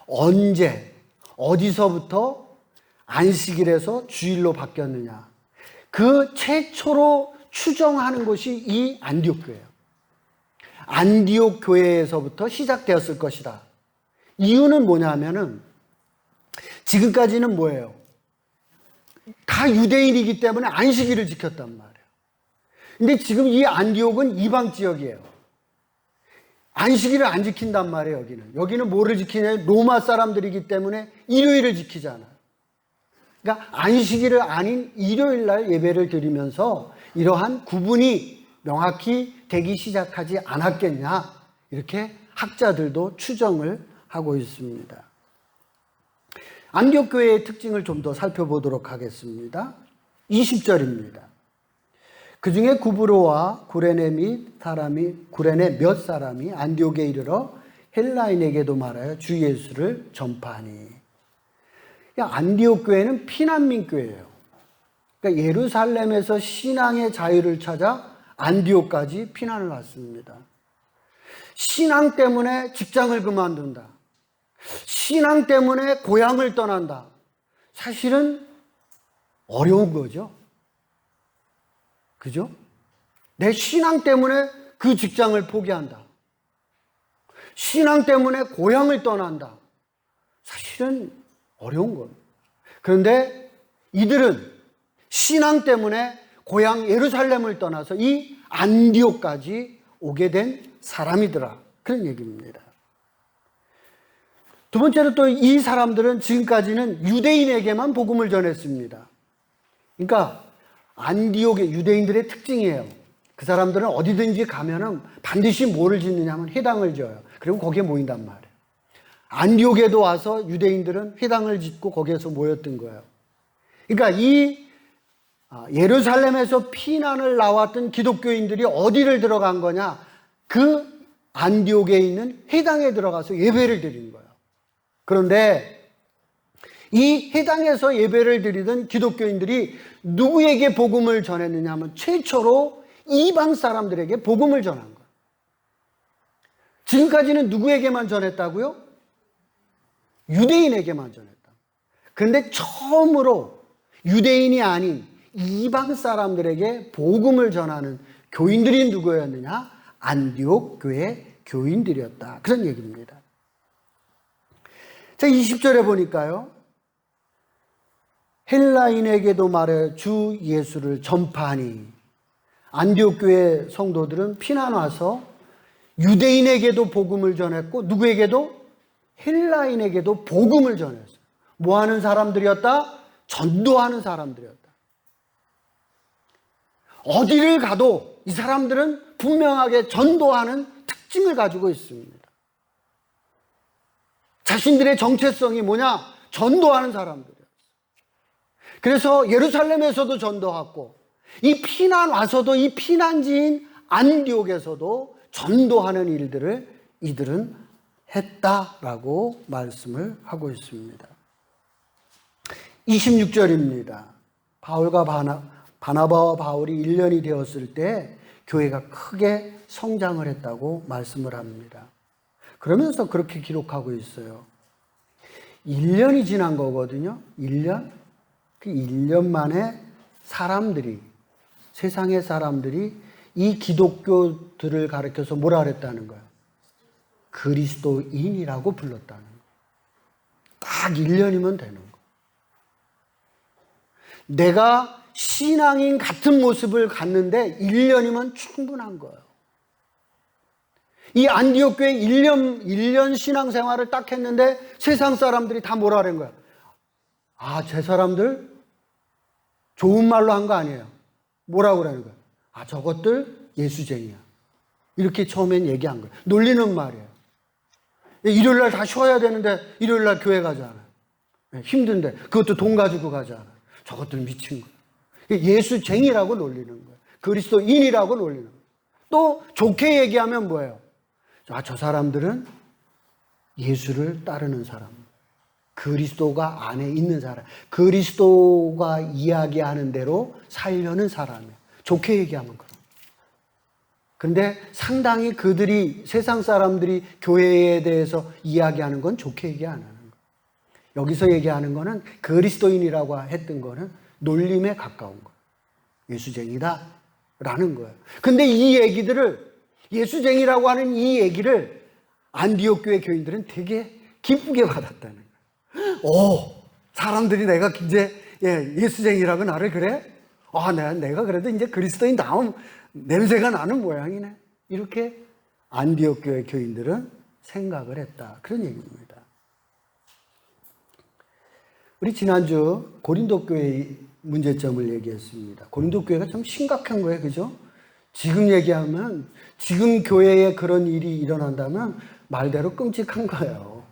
언제, 어디서부터 안식일에서 주일로 바뀌었느냐. 그 최초로 추정하는 것이 이 안디옥 교회예요. 안디옥 교회에서부터 시작되었을 것이다. 이유는 뭐냐면은 지금까지는 뭐예요? 다 유대인이기 때문에 안식일을 지켰단 말이에요. 근데 지금 이 안디옥은 이방 지역이에요. 안식일을 안 지킨단 말이에요, 여기는. 여기는 뭐를 지키냐? 로마 사람들이기 때문에 일요일을 지키잖아요. 그러니까 안식일을 아닌 일요일 날 예배를 드리면서 이러한 구분이 명확히 되기 시작하지 않았겠냐. 이렇게 학자들도 추정을 하고 있습니다. 안디옥 교회의 특징을 좀 더 살펴보도록 하겠습니다. 20절입니다. 그 중에 구브로와 구레네 몇 사람이 안디옥에 이르러 헬라인에게도 말하여 주 예수를 전파하니. 안디옥 교회는 피난민 교회예요. 그러니까 예루살렘에서 신앙의 자유를 찾아 안디옥까지 피난을 왔습니다. 신앙 때문에 직장을 그만둔다. 신앙 때문에 고향을 떠난다. 사실은 어려운 거죠. 그죠? 내 신앙 때문에 그 직장을 포기한다. 신앙 때문에 고향을 떠난다. 사실은 어려운 겁니다. 그런데 이들은 신앙 때문에 고향 예루살렘을 떠나서 이 안디옥까지 오게 된 사람이더라. 그런 얘기입니다. 두 번째로 또 이 사람들은 지금까지는 유대인에게만 복음을 전했습니다. 그러니까 안디옥의 유대인들의 특징이에요. 그 사람들은 어디든지 가면은 반드시 뭐를 짓느냐 하면 회당을 지어요. 그리고 거기에 모인단 말이에요. 안디옥에도 와서 유대인들은 회당을 짓고 거기에서 모였던 거예요. 그러니까 이 예루살렘에서 피난을 나왔던 기독교인들이 어디를 들어간 거냐? 그 안디옥에 있는 회당에 들어가서 예배를 드리는 거예요. 그런데 이 회당에서 예배를 드리던 기독교인들이 누구에게 복음을 전했느냐 하면 최초로 이방 사람들에게 복음을 전한 거예요. 지금까지는 누구에게만 전했다고요? 유대인에게만 전했다. 그런데 처음으로 유대인이 아닌 이방 사람들에게 복음을 전하는 교인들이 누구였느냐? 안디옥 교회 교인들이었다. 그런 얘기입니다. 자, 20절에 보니까요. 헬라인에게도 말해 주 예수를 전파하니. 안디옥 교회 성도들은 피난 와서 유대인에게도 복음을 전했고 누구에게도? 헬라인에게도 복음을 전했어요. 뭐 하는 사람들이었다? 전도하는 사람들이었다. 어디를 가도 이 사람들은 분명하게 전도하는 특징을 가지고 있습니다. 자신들의 정체성이 뭐냐? 전도하는 사람들이었어요. 그래서 예루살렘에서도 전도하고 이 피난 와서도 이 피난지인 안디옥에서도 전도하는 일들을 이들은 했다라고 말씀을 하고 있습니다. 26절입니다. 바울과 바나바와 바울이 1년이 되었을 때 교회가 크게 성장을 했다고 말씀을 합니다. 그러면서 그렇게 기록하고 있어요. 1년이 지난 거거든요. 1년? 그 1년 만에 사람들이, 세상의 사람들이 이 기독교들을 가리켜서 뭐라 그랬다는 거예요? 그리스도인이라고 불렀다는 거예요. 딱 1년이면 되는 거예요. 내가 신앙인 같은 모습을 갖는데 1년이면 충분한 거예요. 이 안디옥 교회 1년 신앙생활을 딱 했는데 세상 사람들이 다 뭐라 그런 거야? 아, 제 사람들 좋은 말로 한 거 아니에요. 뭐라고 그러는 거야? 아, 저것들 예수쟁이야. 이렇게 처음엔 얘기한 거예요. 놀리는 말이에요. 일요일날 다 쉬어야 되는데 일요일날 교회 가잖아요. 힘든데 그것도 돈 가지고 가잖아요. 저것들 미친 거예요. 예수쟁이라고 놀리는 거예요. 그리스도인이라고 놀리는 거예요. 또 좋게 얘기하면 뭐예요? 아, 저 사람들은 예수를 따르는 사람, 그리스도가 안에 있는 사람, 그리스도가 이야기하는 대로 살려는 사람이에요. 좋게 얘기하면 그럼. 근데 상당히 그들이, 세상 사람들이 교회에 대해서 이야기하는 건 좋게 얘기 안 하는 거예요. 여기서 얘기하는 거는 그리스도인이라고 했던 거는 놀림에 가까운 거예요. 예수쟁이다 라는 거예요. 근데 이 얘기들을, 예수쟁이라고 하는 이 얘기를 안디옥 교회 교인들은 되게 기쁘게 받았다는 거예요. 오, 사람들이 내가 이제 예수쟁이라고 나를 그래? 아, 내가 그래도 이제 그리스도인 다음 냄새가 나는 모양이네. 이렇게 안디옥 교회 교인들은 생각을 했다. 그런 얘기입니다. 우리 지난주 고린도 교회의 문제점을 얘기했습니다. 고린도 교회가 좀 심각한 거예요. 그죠? 지금 얘기하면, 지금 교회에 그런 일이 일어난다면 말대로 끔찍한 거예요.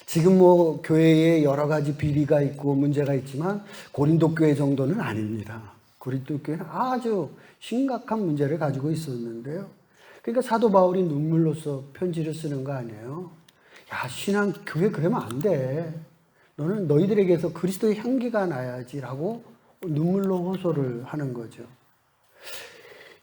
지금 뭐 교회에 여러 가지 비리가 있고 문제가 있지만 고린도 교회 정도는 아닙니다. 고린도 교회는 아주 심각한 문제를 가지고 있었는데요. 그러니까 사도 바울이 눈물로써 편지를 쓰는 거 아니에요. 야, 신앙 교회 그러면 안 돼. 너는 너희들에게서 그리스도의 향기가 나야지라고 눈물로 호소를 하는 거죠.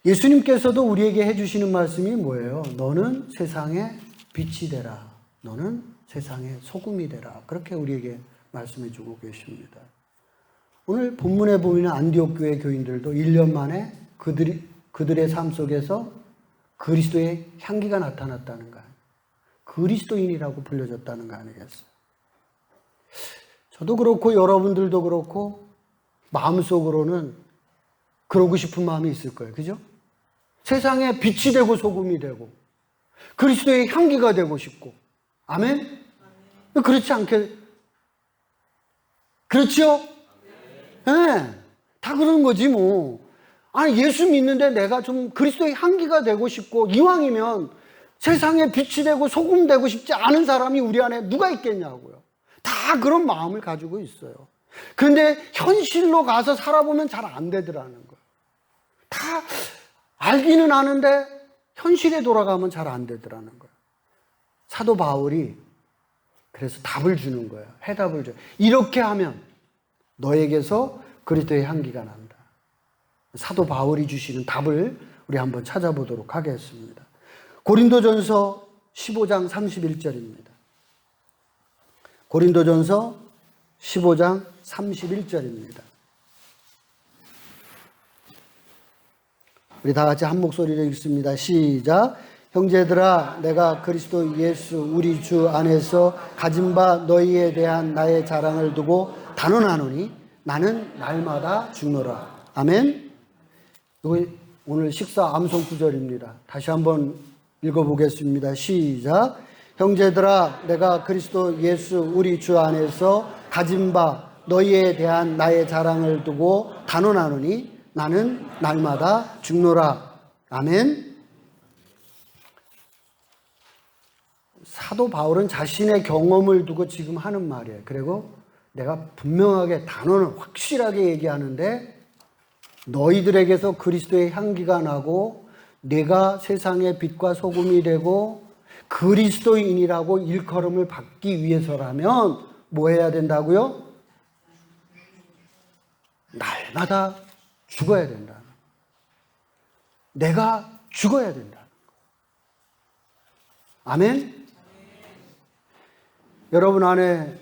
예수님께서도 우리에게 해주시는 말씀이 뭐예요? 너는 세상의 빛이 되라. 너는 세상의 소금이 되라. 그렇게 우리에게 말씀해 주고 계십니다. 오늘 본문에 보이는 안디옥 교회 교인들도 1년 만에 그들의 삶 속에서 그리스도의 향기가 나타났다는 거 아니에요. 그리스도인이라고 불려졌다는 거 아니겠어요? 저도 그렇고 여러분들도 그렇고 마음속으로는 그러고 싶은 마음이 있을 거예요. 그죠? 세상에 빛이 되고 소금이 되고 그리스도의 향기가 되고 싶고. 아멘? 그렇지 않게, 그렇죠? 네, 다 그런 거지 뭐. 아니, 예수 믿는데 내가 좀 그리스도의 향기가 되고 싶고, 이왕이면 세상에 빛이 되고 소금 되고 싶지 않은 사람이 우리 안에 누가 있겠냐고요. 다 그런 마음을 가지고 있어요. 그런데 현실로 가서 살아보면 잘 안 되더라는 거예요. 다 알기는 아는데 현실에 돌아가면 잘 안 되더라는 거예요. 사도 바울이 그래서 답을 주는 거예요. 해답을 줘요. 이렇게 하면 너에게서 그리스도의 향기가 난다. 사도 바울이 주시는 답을 우리 한번 찾아보도록 하겠습니다. 고린도전서 15장 31절입니다. 고린도전서 15장 31절입니다. 우리 다 같이 한 목소리로 읽습니다. 시작. 형제들아, 내가 그리스도 예수 우리 주 안에서 가진 바 너희에 대한 나의 자랑을 두고 단언하노니 나는 날마다 죽노라. 아멘. 이거 오늘 식사 암송 구절입니다. 다시 한번 읽어보겠습니다. 시작. 형제들아, 내가 그리스도 예수 우리 주 안에서 가진 바 너희에 대한 나의 자랑을 두고 단언하노니 나는 날마다 죽노라. 아멘. 사도 바울은 자신의 경험을 두고 지금 하는 말이에요. 그리고 내가 분명하게 단언을 확실하게 얘기하는데 너희들에게서 그리스도의 향기가 나고 내가 세상의 빛과 소금이 되고 그리스도인이라고 일컬음을 받기 위해서라면 뭐 해야 된다고요? 날마다 죽어야 된다. 내가 죽어야 된다. 아멘? 여러분 안에,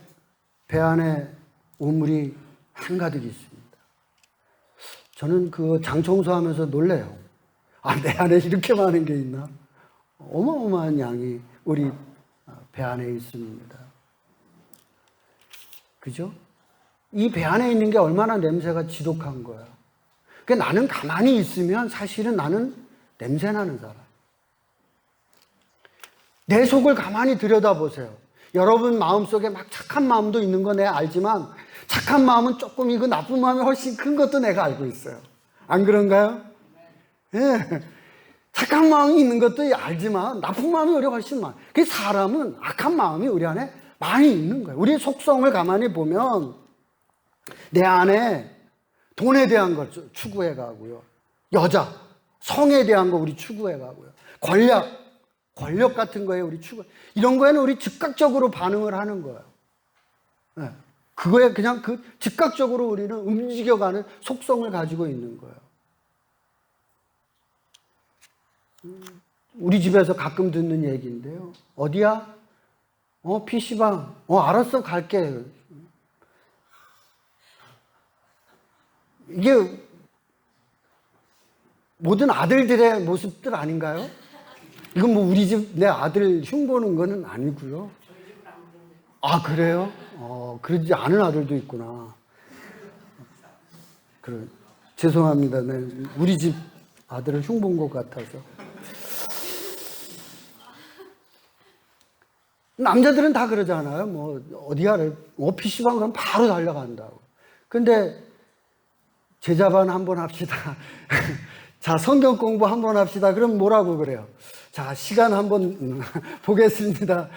배 안에 우물이 한가득 있습니다. 저는 그 장 청소하면서 놀래요. 아, 내 안에 이렇게 많은 게 있나? 어마어마한 양이 우리 배 안에 있습니다. 그죠? 이 배 안에 있는 게 얼마나 냄새가 지독한 거야. 그러니까 나는 가만히 있으면 사실은 나는 냄새나는 사람. 내 속을 가만히 들여다보세요. 여러분 마음속에 막 착한 마음도 있는 거 내가 알지만 착한 마음은 조금 이고 나쁜 마음이 훨씬 큰 것도 내가 알고 있어요. 안 그런가요? 예. 착한 마음이 있는 것도 알지만 나쁜 마음이 우리 훨씬 많아요. 그 사람은 악한 마음이 우리 안에 많이 있는 거예요. 우리의 속성을 가만히 보면 내 안에 돈에 대한 걸 추구해 가고요. 여자, 성에 대한 거 우리 추구해 가고요. 권력 같은 거에 우리 추구, 이런 거에는 우리 즉각적으로 반응을 하는 거예요. 네. 그거에 그냥 그 즉각적으로 우리는 움직여가는 속성을 가지고 있는 거예요. 우리 집에서 가끔 듣는 얘기인데요. 어디야? PC방. 알았어, 갈게. 이게 모든 아들들의 모습들 아닌가요? 이건 뭐 우리 집 내 아들 흉보는 거는 아니고요. 아, 그래요? 그러지 않은 아들도 있구나. 죄송합니다. 네, 우리 집 아들을 흉본 것 같아서. 남자들은 다 그러잖아요. 뭐 어디야? PC방 가면 바로 달려간다고. 근데 제자반 한번 합시다. 자, 성경 공부 한번 합시다. 그럼 뭐라고 그래요? 자, 시간 한번 보겠습니다.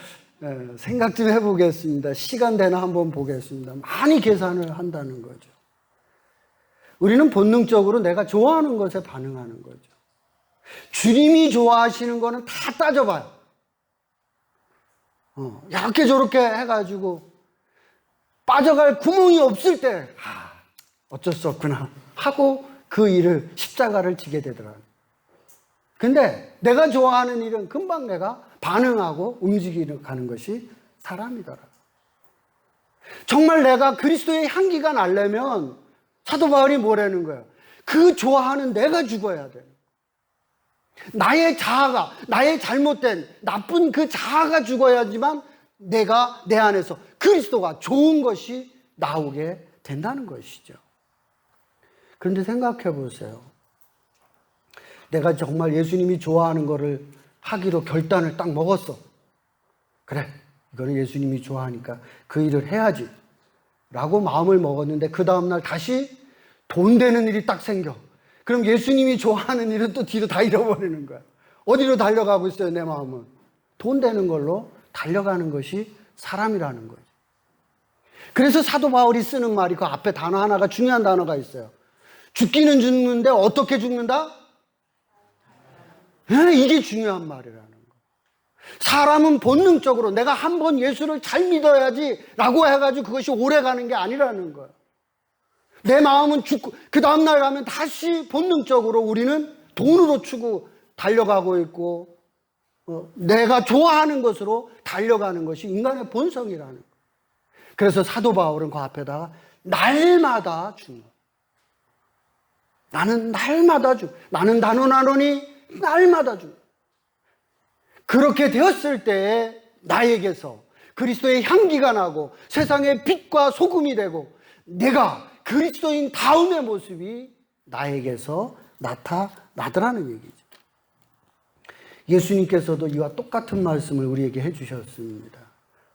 생각 좀 해보겠습니다. 시간 되나 한번 보겠습니다. 많이 계산을 한다는 거죠. 우리는 본능적으로 내가 좋아하는 것에 반응하는 거죠. 주님이 좋아하시는 거는 다 따져봐요. 이렇게 저렇게 해가지고 빠져갈 구멍이 없을 때 어쩔 수 없구나 하고 그 일을 십자가를 지게 되더라고요. 근데 내가 좋아하는 일은 금방 내가 반응하고 움직이는 것이 사람이더라. 정말 내가 그리스도의 향기가 나려면 사도 바울이 뭐라는 거예요? 그 좋아하는 내가 죽어야 돼요. 나의 자아가, 나의 잘못된 나쁜 그 자아가 죽어야지만 내가 내 안에서 그리스도가 좋은 것이 나오게 된다는 것이죠. 그런데 생각해 보세요. 내가 정말 예수님이 좋아하는 거를 하기로 결단을 딱 먹었어. 그래, 이거는 예수님이 좋아하니까 그 일을 해야지 라고 마음을 먹었는데 그 다음날 다시 돈 되는 일이 딱 생겨. 그럼 예수님이 좋아하는 일은 또 뒤로 다 잃어버리는 거야. 어디로 달려가고 있어요, 내 마음은? 돈 되는 걸로 달려가는 것이 사람이라는 거죠. 그래서 사도 바울이 쓰는 말이 그 앞에 단어 하나가 중요한 단어가 있어요. 죽기는 죽는데 어떻게 죽는다? 이게 중요한 말이라는 거. 사람은 본능적으로 내가 한번 예수를 잘 믿어야지 라고 해가지고 그것이 오래 가는 게 아니라는 거예요. 내 마음은 죽고 그 다음날 가면 다시 본능적으로 우리는 돈으로 추구 달려가고 있고 내가 좋아하는 것으로 달려가는 것이 인간의 본성이라는 거예요. 그래서 사도 바울은 그 앞에다가 날마다 죽는, 나는 날마다 죽, 나는 단언하노니 날마다 죽. 그렇게 되었을 때에 나에게서 그리스도의 향기가 나고 세상의 빛과 소금이 되고 내가 그리스도인 다음의 모습이 나에게서 나타나더라는 얘기죠. 예수님께서도 이와 똑같은 말씀을 우리에게 해주셨습니다.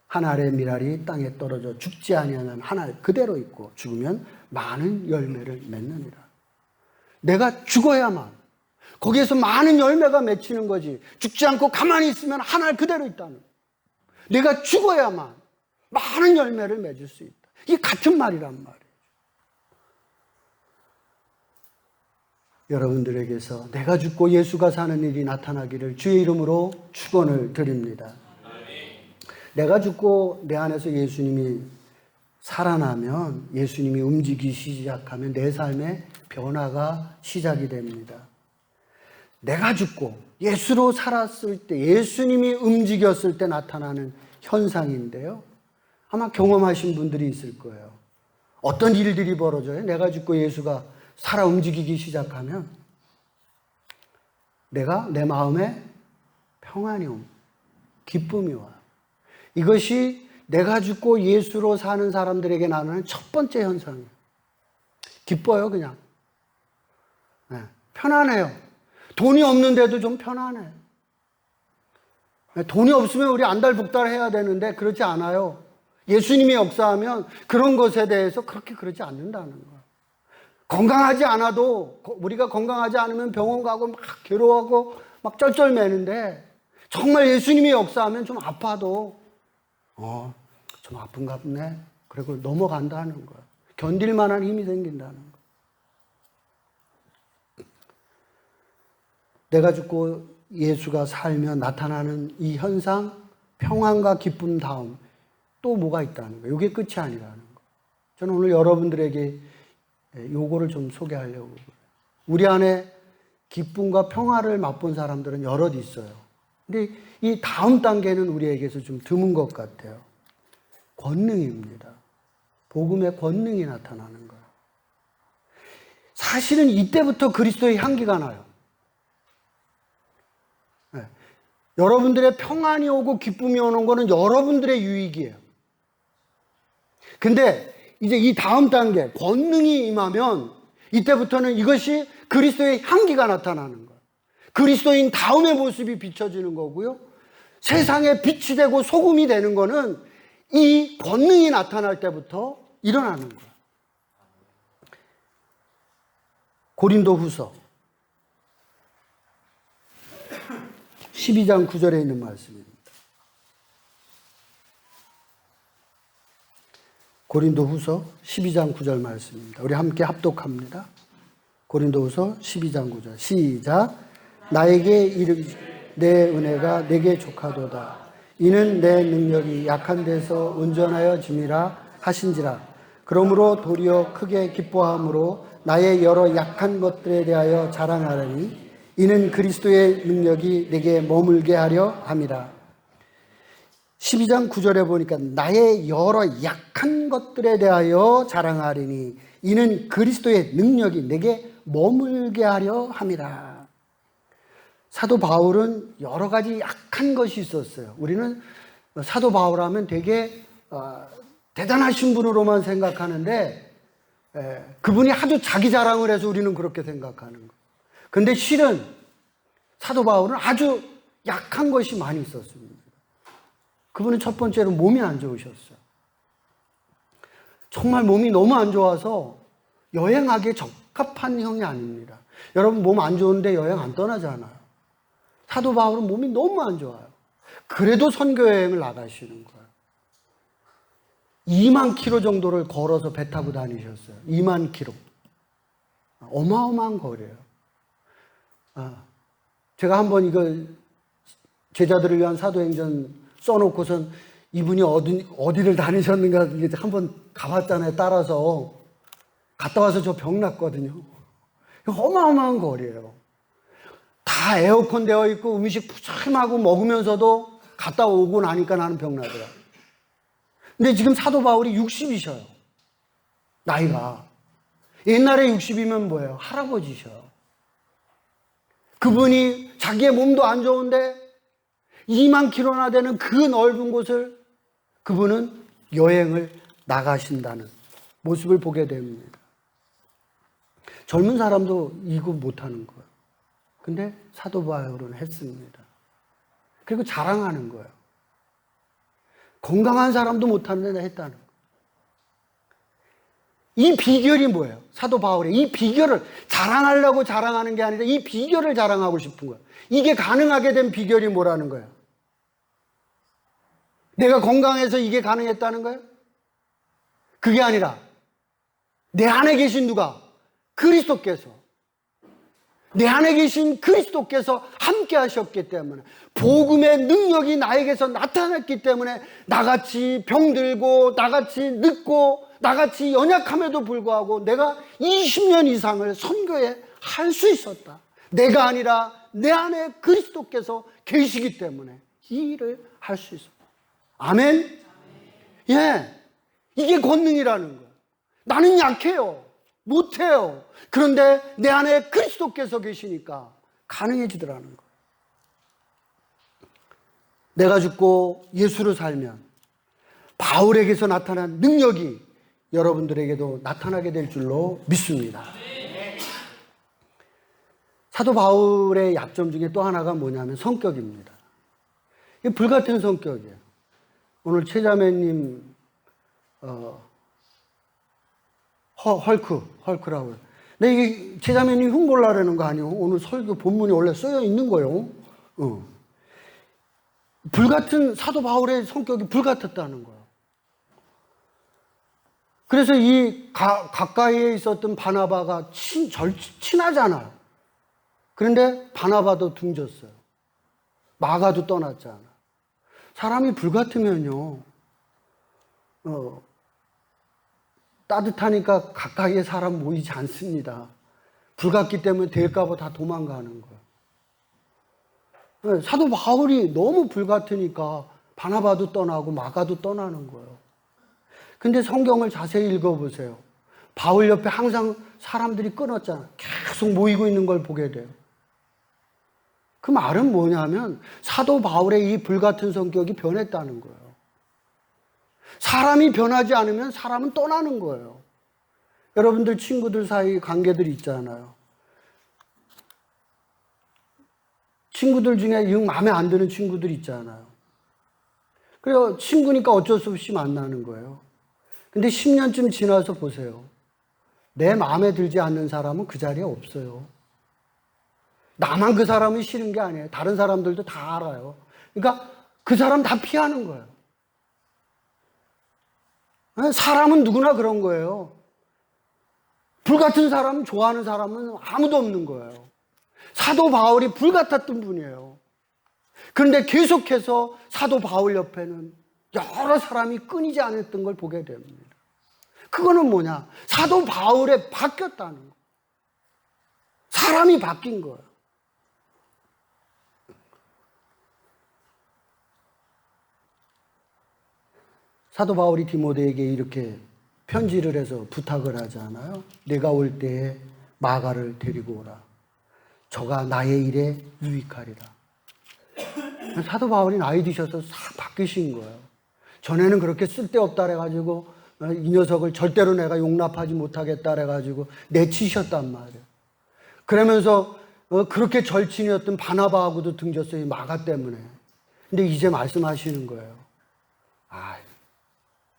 한 알의 밀알이 땅에 떨어져 죽지 아니하는 한 알 그대로 있고 죽으면 많은 열매를 맺느니라. 내가 죽어야만 거기에서 많은 열매가 맺히는 거지. 죽지 않고 가만히 있으면 한 알 그대로 있다는 거예요. 내가 죽어야만 많은 열매를 맺을 수 있다. 이게 같은 말이란 말이에요. 여러분들에게서 내가 죽고 예수가 사는 일이 나타나기를 주의 이름으로 축원을 드립니다. 내가 죽고 내 안에서 예수님이 살아나면, 예수님이 움직이기 시작하면 내 삶의 변화가 시작이 됩니다. 내가 죽고 예수로 살았을 때, 예수님이 움직였을 때 나타나는 현상인데요. 아마 경험하신 분들이 있을 거예요. 어떤 일들이 벌어져요? 내가 죽고 예수가 살아 움직이기 시작하면 내가 내 마음에 평안이 옵니다. 기쁨이 와요. 이것이 내가 죽고 예수로 사는 사람들에게 나타나는 첫 번째 현상이에요. 기뻐요, 그냥. 네, 편안해요. 돈이 없는데도 좀 편안해요. 네, 돈이 없으면 우리 안달복달 해야 되는데 그렇지 않아요. 예수님이 역사하면 그런 것에 대해서 그렇게 그러지 않는다는 거예요. 건강하지 않아도, 우리가 건강하지 않으면 병원 가고 막 괴로워하고 막 쩔쩔매는데 정말 예수님이 역사하면 좀 아파도 좀 아픈가 보네. 그리고 넘어간다는 거예요. 견딜 만한 힘이 생긴다는 거예요. 내가 죽고 예수가 살면 나타나는 이 현상, 평안과 기쁨 다음 또 뭐가 있다는 거예요. 이게 끝이 아니라는 거예요. 저는 오늘 여러분들에게 요거를 좀 소개하려고 그래요. 우리 안에 기쁨과 평화를 맛본 사람들은 여럿 있어요. 근데 이 다음 단계는 우리에게서 좀 드문 것 같아요. 권능입니다. 복음의 권능이 나타나는 거예요. 사실은 이때부터 그리스도의 향기가 나요. 네. 여러분들의 평안이 오고 기쁨이 오는 거는 여러분들의 유익이에요. 근데 이제 이 다음 단계, 권능이 임하면 이때부터는 이것이 그리스도의 향기가 나타나는 거예요. 그리스도인 다음의 모습이 비춰지는 거고요. 세상에 빛이 되고 소금이 되는 거는 이 권능이 나타날 때부터 일어나는 거예요. 고린도후서 12장 9절에 있는 말씀입니다. 고린도후서 12장 9절 말씀입니다. 우리 함께 합독합니다. 고린도후서 12장 9절 시작. 나에게 이르기를 내 은혜가 내게 족하도다. 이는 내 능력이 약한 데서 온전하여 짐이라 하신지라. 그러므로 도리어 크게 기뻐함으로 나의 여러 약한 것들에 대하여 자랑하려니 이는 그리스도의 능력이 내게 머물게 하려 함이라. 12장 9절에 보니까 나의 여러 약한 것들에 대하여 자랑하리니 이는 그리스도의 능력이 내게 머물게 하려 함이라. 사도 바울은 여러 가지 약한 것이 있었어요. 우리는 사도 바울 하면 되게 대단하신 분으로만 생각하는데 그분이 하도 자기 자랑을 해서 우리는 그렇게 생각하는 거예요. 근데 실은 사도 바울은 아주 약한 것이 많이 있었습니다. 그분은 첫 번째로 몸이 안 좋으셨어요. 정말 몸이 너무 안 좋아서 여행하기에 적합한 형이 아닙니다. 여러분 몸 안 좋은데 여행 안 떠나잖아요. 사도 바울은 몸이 너무 안 좋아요. 그래도 선교 여행을 나가시는 거예요. 2만 킬로 정도를 걸어서 배 타고 다니셨어요. 2만 킬로. 어마어마한 거리예요. 제가 한번 이거 제자들을 위한 사도행전 써놓고선 이분이 어디를 다니셨는가 한번 가봤잖아요. 따라서 갔다 와서 저 병 났거든요. 어마어마한 거리예요. 다 에어컨 되어 있고 음식 푸짐하고 먹으면서도 갔다 오고 나니까 나는 병 나더라. 근데 지금 사도 바울이 60이셔요. 나이가. 옛날에 60이면 뭐예요? 할아버지셔요. 그분이 자기의 몸도 안 좋은데 2만 킬로나 되는 그 넓은 곳을 그분은 여행을 나가신다는 모습을 보게 됩니다. 젊은 사람도 이거 못하는 거예요. 근데 사도 바울은 했습니다. 그리고 자랑하는 거예요. 건강한 사람도 못하는데 했다는 거예요. 이 비결이 뭐예요? 사도 바울의 이 비결을 자랑하려고 자랑하는 게 아니라 이 비결을 자랑하고 싶은 거예요. 이게 가능하게 된 비결이 뭐라는 거예요? 내가 건강해서 이게 가능했다는 거예요? 그게 아니라 내 안에 계신 누가? 그리스도께서. 내 안에 계신 그리스도께서 함께 하셨기 때문에 복음의 능력이 나에게서 나타났기 때문에 나같이 병들고 나같이 늙고 나같이 연약함에도 불구하고 내가 20년 이상을 선교에 할 수 있었다. 내가 아니라 내 안에 그리스도께서 계시기 때문에 이 일을 할 수 있었다. 아멘? 예. 이게 권능이라는 거예요. 나는 약해요. 못해요. 그런데 내 안에 그리스도께서 계시니까 가능해지더라는 거예요. 내가 죽고 예수를 살면 바울에게서 나타난 능력이 여러분들에게도 나타나게 될 줄로 믿습니다. 사도 바울의 약점 중에 또 하나가 뭐냐면 성격입니다. 이게 불같은 성격이에요. 오늘 최자매님 헐크라고. 근데 이게 최자매님 흉보려는 거 아니에요. 오늘 설교 본문이 원래 쓰여 있는 거예요. 불같은 사도 바울의 성격이 불같았다는 거예요. 그래서 이 가까이에 있었던 바나바가 친하잖아요. 그런데 바나바도 등졌어요. 마가도 떠났잖아. 사람이 불같으면요, 따뜻하니까 가까이에 사람 모이지 않습니다. 불같기 때문에 될까봐 다 도망가는 거예요. 사도 바울이 너무 불같으니까 바나바도 떠나고 마가도 떠나는 거예요. 근데 성경을 자세히 읽어보세요. 바울 옆에 항상 사람들이 끊었잖아요. 계속 모이고 있는 걸 보게 돼요. 그 말은 뭐냐면 사도 바울의 이 불같은 성격이 변했다는 거예요. 사람이 변하지 않으면 사람은 떠나는 거예요. 여러분들 친구들 사이 관계들이 있잖아요. 친구들 중에 영 마음에 안 드는 친구들 있잖아요. 그래서 친구니까 어쩔 수 없이 만나는 거예요. 근데 10년쯤 지나서 보세요. 내 마음에 들지 않는 사람은 그 자리에 없어요. 나만 그 사람이 싫은 게 아니에요. 다른 사람들도 다 알아요. 그러니까 그 사람 다 피하는 거예요. 사람은 누구나 그런 거예요. 불같은 사람, 좋아하는 사람은 아무도 없는 거예요. 사도 바울이 불같았던 분이에요. 그런데 계속해서 사도 바울 옆에는 여러 사람이 끊이지 않았던 걸 보게 됩니다. 그거는 뭐냐? 사도 바울에 바뀌었다는 거예요. 사람이 바뀐 거예요. 사도 바울이 디모데에게 이렇게 편지를 해서 부탁을 하잖아요. 내가 올 때에 마가를 데리고 오라. 저가 나의 일에 유익하리라. 사도 바울이 나이 드셔서 싹 바뀌신 거예요. 전에는 그렇게 쓸데없다 그래가지고 이 녀석을 절대로 내가 용납하지 못하겠다 그래가지고 내치셨단 말이에요. 그러면서 그렇게 절친이었던 바나바하고도 등졌어요. 마가 때문에. 근데 이제 말씀하시는 거예요. 아,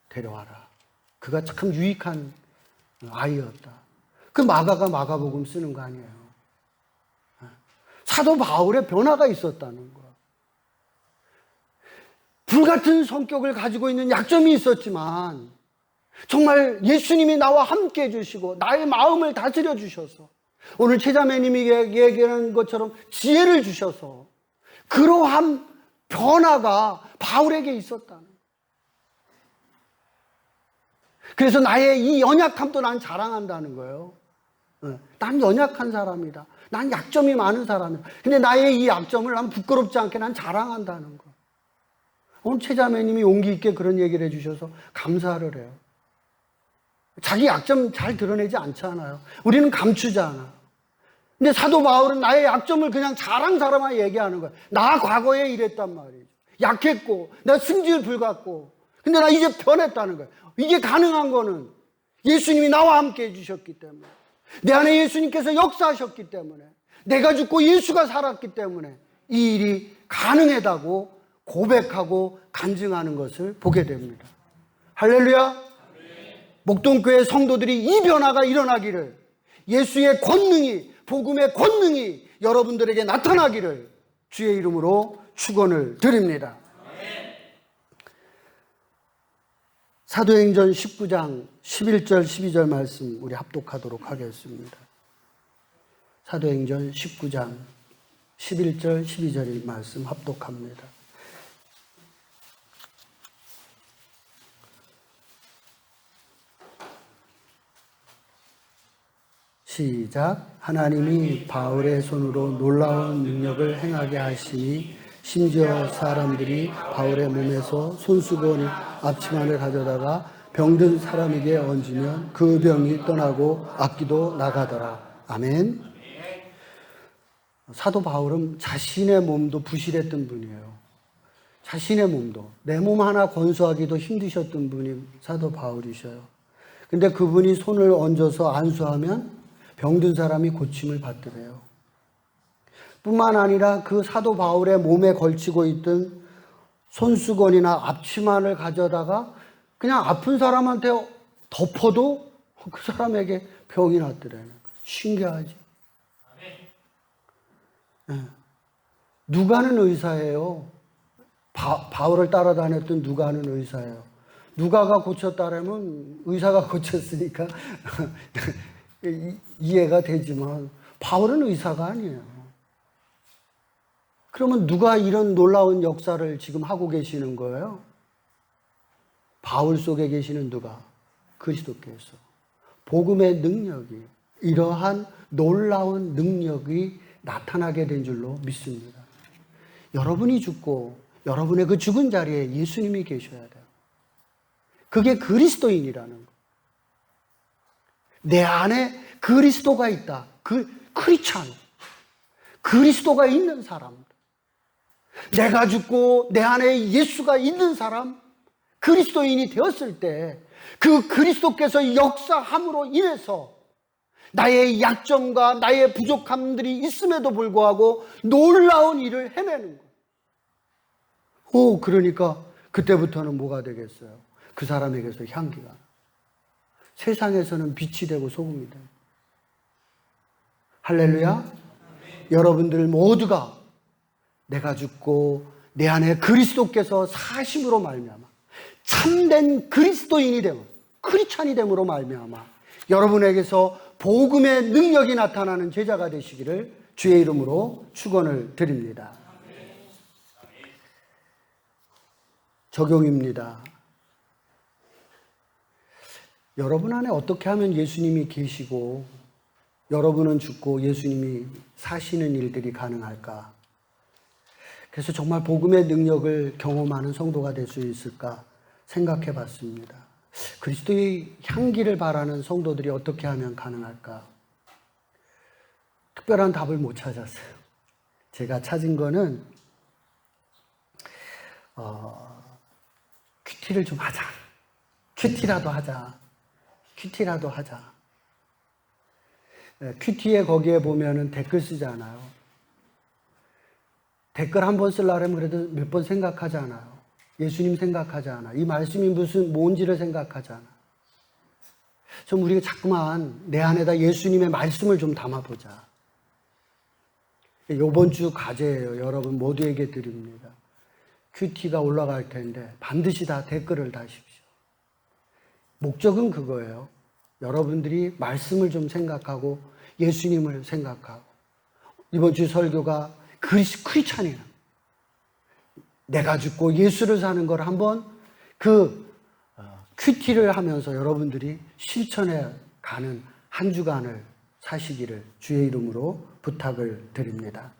데려와라. 그가 참 유익한 아이였다. 그 마가가 마가복음 쓰는 거 아니에요. 사도 바울의 변화가 있었다는 거예요. 불같은 성격을 가지고 있는 약점이 있었지만 정말 예수님이 나와 함께 해주시고 나의 마음을 다스려 주셔서 오늘 최자매님이 얘기하는 것처럼 지혜를 주셔서 그러한 변화가 바울에게 있었다는 거예요. 그래서 나의 이 연약함도 난 자랑한다는 거예요. 난 연약한 사람이다. 난 약점이 많은 사람이다. 근데 나의 이 약점을 난 부끄럽지 않게 난 자랑한다는 거. 오늘 최자매님이 용기 있게 그런 얘기를 해주셔서 감사를 해요. 자기 약점 잘 드러내지 않잖아요. 우리는 감추잖아. 근데 사도 바울은 나의 약점을 그냥 자랑 삼아 얘기하는 거야. 나 과거에 이랬단 말이죠. 약했고, 나 승질 불같고, 근데 나 이제 변했다는 거야. 이게 가능한 거는 예수님이 나와 함께 해주셨기 때문에, 내 안에 예수님께서 역사하셨기 때문에, 내가 죽고 예수가 살았기 때문에 이 일이 가능하다고 고백하고 간증하는 것을 보게 됩니다. 할렐루야. 목동교회 성도들이 이 변화가 일어나기를, 예수의 권능이, 복음의 권능이 여러분들에게 나타나기를 주의 이름으로 축원을 드립니다. 사도행전 19장 11절 12절 말씀 우리 합독하도록 하겠습니다. 사도행전 19장 11절 12절 말씀 합독합니다. 시작. 하나님이 바울의 손으로 놀라운 능력을 행하게 하시니 심지어 사람들이 바울의 몸에서 손수건이 앞치마를 가져다가 병든 사람에게 얹으면 그 병이 떠나고 악기도 나가더라. 아멘. 사도 바울은 자신의 몸도 부실했던 분이에요. 자신의 몸도. 내 몸 하나 건수하기도 힘드셨던 분이 사도 바울이셔요. 근데 그분이 손을 얹어서 안수하면 병든 사람이 고침을 받더래요. 뿐만 아니라 그 사도 바울의 몸에 걸치고 있던 손수건이나 앞치마를 가져다가 그냥 아픈 사람한테 덮어도 그 사람에게 병이 났더래요. 신기하지? 네. 누가는 의사예요. 바울을 따라다녔던 누가는 의사예요. 누가가 고쳤다라면 의사가 고쳤으니까 이해가 되지만 바울은 의사가 아니에요. 그러면 누가 이런 놀라운 역사를 지금 하고 계시는 거예요? 바울 속에 계시는 누가? 그리스도께서. 복음의 능력이, 이러한 놀라운 능력이 나타나게 된 줄로 믿습니다. 여러분이 죽고 여러분의 그 죽은 자리에 예수님이 계셔야 돼요. 그게 그리스도인이라는 거. 내 안에 그리스도가 있다. 크리스찬. 그리스도가 있는 사람. 내가 죽고 내 안에 예수가 있는 사람, 그리스도인이 되었을 때 그 그리스도께서 역사함으로 인해서 나의 약점과 나의 부족함들이 있음에도 불구하고 놀라운 일을 해내는 거예요. 그러니까 그때부터는 뭐가 되겠어요? 그 사람에게서 향기가. 세상에서는 빛이 되고 소금이 돼요. 할렐루야. 여러분들 모두가 내가 죽고 내 안에 그리스도께서 사심으로 말미암아 참된 그리스도인이 되면, 크리스찬이 됨으로 말미암아 여러분에게서 복음의 능력이 나타나는 제자가 되시기를 주의 이름으로 축원을 드립니다. 적용입니다. 여러분 안에 어떻게 하면 예수님이 계시고 여러분은 죽고 예수님이 사시는 일들이 가능할까? 그래서 정말 복음의 능력을 경험하는 성도가 될 수 있을까 생각해 봤습니다. 그리스도의 향기를 바라는 성도들이 어떻게 하면 가능할까? 특별한 답을 못 찾았어요. 제가 찾은 거는 큐티를 좀 하자. 큐티라도 하자. 큐티라도 하자. 큐티에 거기에 보면은 댓글 쓰잖아요. 댓글 한 번 쓰려면 그래도 몇 번 생각하지 않아요. 예수님 생각하지 않아. 이 말씀이 뭔지를 생각하지 않아. 좀 우리가 자꾸만 내 안에다 예수님의 말씀을 좀 담아보자. 이번 주 과제예요. 여러분 모두에게 드립니다. 큐티가 올라갈 텐데 반드시 다 댓글을 다십시오. 목적은 그거예요. 여러분들이 말씀을 좀 생각하고 예수님을 생각하고 이번 주 설교가 크리스찬이야. 내가 죽고 예수를 사는 걸 한번 큐티를 하면서 여러분들이 실천해 가는 한 주간을 사시기를 주의 이름으로 부탁을 드립니다.